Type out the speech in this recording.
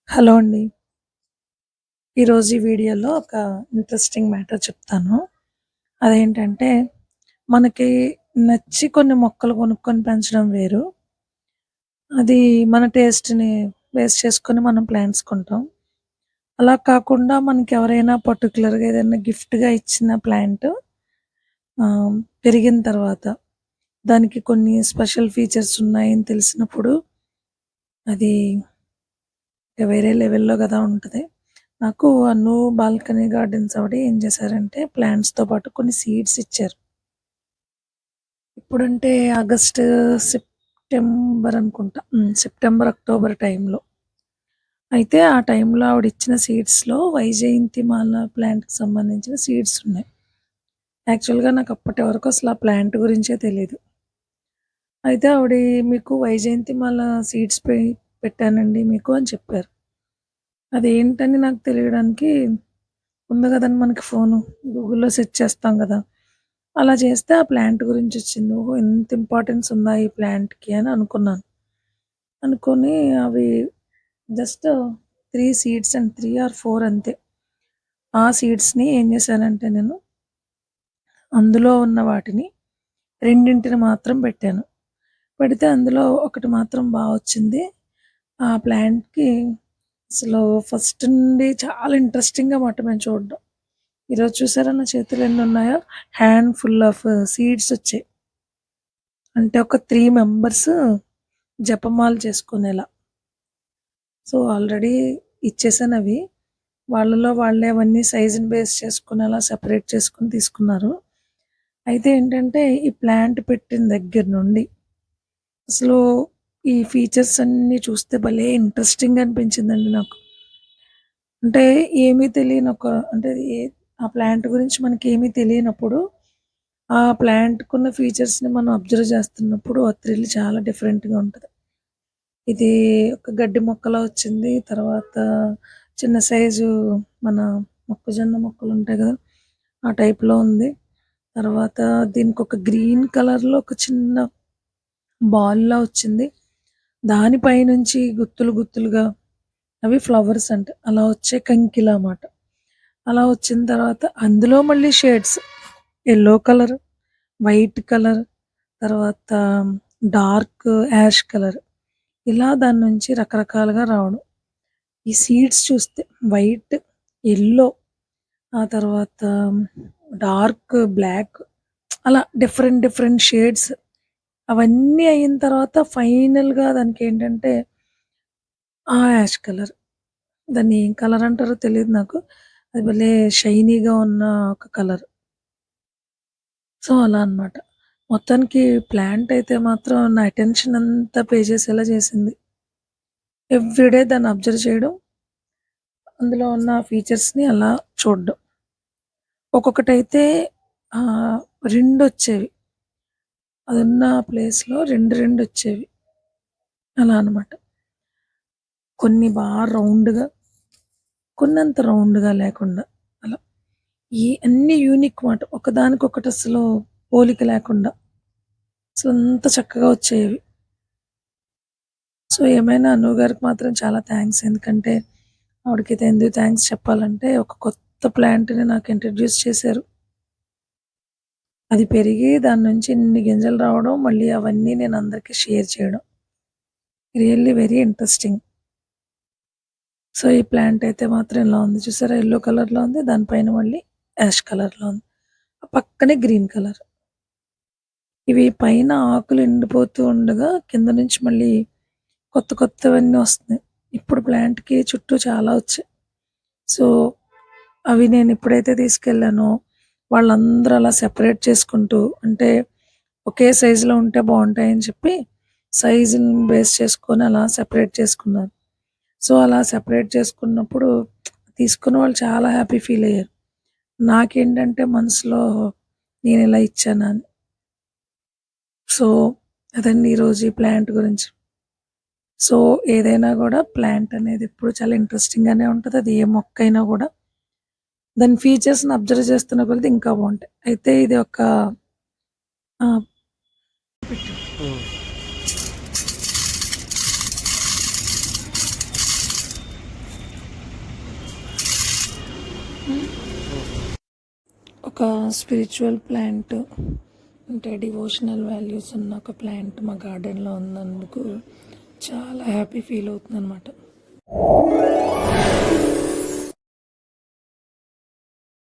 Hello అండి. ఈరోజు ఈ వీడియోలో ఒక ఇంట్రెస్టింగ్ మ్యాటర్ చెప్తాను. అదేంటంటే, మనకి నచ్చి కొన్ని మొక్కలు కొనుక్కొని పెంచడం వేరు. అది మన టేస్ట్‌ని బేస్ చేసుకొని మనం ప్లాంట్స్ కొంటాం. అలా కాకుండా మనకెవరైనా పర్టిక్యులర్‌గా ఏదైనా గిఫ్ట్‌గా ఇచ్చిన ప్లాంట్ పెరిగిన తర్వాత దానికి కొన్ని స్పెషల్ ఫీచర్స్ ఉన్నాయని తెలిసినప్పుడు అది ఇక వేరే లెవెల్‌లో గదా ఉంటది. నాకు అను బాల్కనీ గార్డెన్స్ ఆవిడ ఏం చేశారంటే ప్లాంట్స్‌తో పాటు కొన్ని సీడ్స్ ఇచ్చారు. ఇప్పుడంటే ఆగస్టు, సెప్టెంబర్ అనుకుంటా. సెప్టెంబర్, అక్టోబర్ టైంలో. అయితే ఆ టైంలో ఆవిడిచ్చిన సీడ్స్‌లో వైజయంతిమాల ప్లాంట్‌కి సంబంధించిన సీడ్స్ ఉన్నాయి. యాక్చువల్‌గా నాకు అప్పటి వరకు అసలు ఆ ప్లాంట్ గురించే తెలీదు. అయితే ఆవిడ మీకు వైజయంతిమాల సీడ్స్ పెట్టానండి మీకు అని చెప్పారు. అదేంటని నాకు తెలియడానికి ఉంది గదండీ మనకి ఫోను. గూగుల్‌లో సెర్చ్ చేస్తాం గదా! అలా చేస్తే ఆ ప్లాంట్ గురించొచ్చింది. ఓహో! ఇంత ఇంపార్టెన్స్ ఉందా ఈ ప్లాంట్‌కి అని అనుకున్నాను. అనుకోని అవి జస్ట్ 3 సీడ్స్ అండ్ 3 ఆర్ 4 అంతే. ఆ సీడ్స్‌ని ఏం చేశానంటే నేను, అందులో ఉన్న వాటిని రెండింటిని మాత్రం పెట్టాను. పెడితే అందులో ఒకటి మాత్రం బా వచ్చింది. ఆ ప్లాంట్‌కి అసలు ఫస్ట్ నుండి చాలా ఇంట్రెస్టింగ్‌గా మాట మేము చూడడం. ఈరోజు చూసారా నా చేతులో ఎన్నున్నాయో? హ్యాండ్ ఫుల్ ఆఫ్ సీడ్స్ వచ్చాయి. అంటే ఒక 3 మెంబర్స్ జపమాల చేసుకునేలా. సో, ఆల్రెడీ ఇచ్చేసానవి. వాళ్ళలో వాళ్ళే అవన్నీ సైజ్‌ని బేస్ చేసుకొని అలా సెపరేట్ చేసుకొని తీసుకున్నారు. అయితే ఏంటంటే, ఈ ప్లాంట్ పెట్టిన దగ్గర నుండి అసలు ఈ ఫీచర్స్ అన్నీ చూస్తే భలే ఇంట్రెస్టింగ్‌గా అనిపించిందండి నాకు. అంటే ఏమీ తెలియని ఒక అంటే ఆ ప్లాంట్ గురించి మనకేమీ తెలియనప్పుడు, ఆ ప్లాంట్‌కున్న ఫీచర్స్‌ని మనం అబ్జర్వ్ చేస్తున్నప్పుడు ఆ థ్రిల్ చాలా డిఫరెంట్‌గా ఉంటది. ఇది ఒక గడ్డి మొక్కలా వచ్చింది. తర్వాత చిన్న సైజు మన మొక్కజొన్న మొక్కలుంటాయి గదా! ఆ టైప్‌లో ఉంది. తర్వాత దీనికొక గ్రీన్ కలర్‌లో ఒక చిన్న బాల్‌లా వచ్చింది. దాని పైనుంచి గుత్తులు గుత్తులుగా అవి ఫ్లవర్స్ అంట. అలా వచ్చే కంకిలా మాట. అలా వచ్చిన తర్వాత అందులో మళ్ళీ shades yellow colour, white colour, తర్వాత డార్క్ యాష్ కలర్ ఇలా దాని నుంచి రకరకాలుగా రావడం. ఈ సీడ్స్ చూస్తే వైట్, యెల్లో ఆ తర్వాత డార్క్ బ్లాక్ అలా డిఫరెంట్ డిఫరెంట్ షేడ్స్ అవన్నీ అయిన తర్వాత ఫైనల్‌గా దానికేంటంటే యాష్ కలర్. దాన్ని ఏం కలర్ అంటారో తెలీదు నాకు. అది భలే షైనీగా ఉన్న ఒక కలర్. సో, అలా అన్నమాట. మొత్తానికి ప్లాంట్ అయితే మాత్రం నా అటెన్షన్ అంతా పే చేసేలా చేసింది. ఎవ్రీ డే దాన్ని అబ్జర్వ్ చేయడం, అందులో ఉన్న ఫీచర్స్‌ని అలా చూడడం. ఒక్కొక్కటైతే ఆహ్, 2 వచ్చేవి. అదున్న ప్లేస్‌లో 2, 2 వచ్చేవి. అలా అన్నమాట. కొన్ని రౌండ్‌గా, కొన్ని అంత రౌండ్‌గా లేకుండా అలా. అన్నీ యూనిక్ మాట. ఒకదానికొకటి అసలు పోలిక లేకుండా. అసలు అంత చక్కగా వచ్చేవి. సో, ఏమైనా అను గారికి మాత్రం చాలా థాంక్స్. ఎందుకంటే ఆవిడకైతే ఎందుకు థాంక్స్ చెప్పాలంటే ఒక కొత్త ప్లాంట్‌ని నాకు ఇంట్రొడ్యూస్ చేశారు. అది పెరిగి దాని నుంచి ఇన్ని గింజలు రావడం, మళ్ళీ అవన్నీ నేను అందరికి షేర్ చేయడం. Really very interesting. సో, ఈ ప్లాంట్ అయితే మాత్రం ఇలా ఉంది. చూసారా యెల్లో కలర్‌లో ఉంది. దాని పైన మళ్ళీ యాష్ కలర్‌లో ఉంది. ఆ పక్కనే గ్రీన్ కలర్. ఇవి పైన ఆకులు ఎండిపోతూ ఉండగా కింద నుంచి మళ్ళీ కొత్త కొత్తవన్నీ వస్తున్నాయి. ఇప్పుడు ప్లాంట్‌కి చుట్టూ చాలా వచ్చాయి. సో, అవి నేను ఎప్పుడైతే తీసుకెళ్ళానో వాళ్ళందరూ అలా సెపరేట్ చేసుకుంటూ అంటే ఒకే సైజులో ఉంటే బావుంటాయని చెప్పి సైజుని బేస్ చేసుకొని అలా సెపరేట్ చేసుకున్నారు. సో, అలా సెపరేట్ చేసుకున్నప్పుడు తీసుకున్న వాళ్ళు చాలా హ్యాపీ ఫీల్ అయ్యారు. నాకేంటంటే మనసులో నేనిలా ఇచ్చానా అని. సో, అదండి ఈరోజు ఈ ప్లాంట్ గురించి. సో, ఏదైనా గూడా ప్లాంట్ అనేది ఎప్పుడు చాలా ఇంట్రెస్టింగ్‌గానే ఉంటది. అది ఏ మొక్కైనా గూడా దాని ఫీచర్స్‌ని అబ్జర్వ్ చేస్తున్న కొద్దీ ఇంకా బావుంటాయి. అయితే ఇది ఒక ఆహ్, హ్మ్. ఒక స్పిరిచువల్ ప్లాంట్ అంటే డివోషనల్ వాల్యూస్ ఉన్న ఒక ప్లాంట్ మా గార్డెన్లో ఉన్నందుకు చాలా హ్యాపీ ఫీల్ అవుతుంది అనమాట.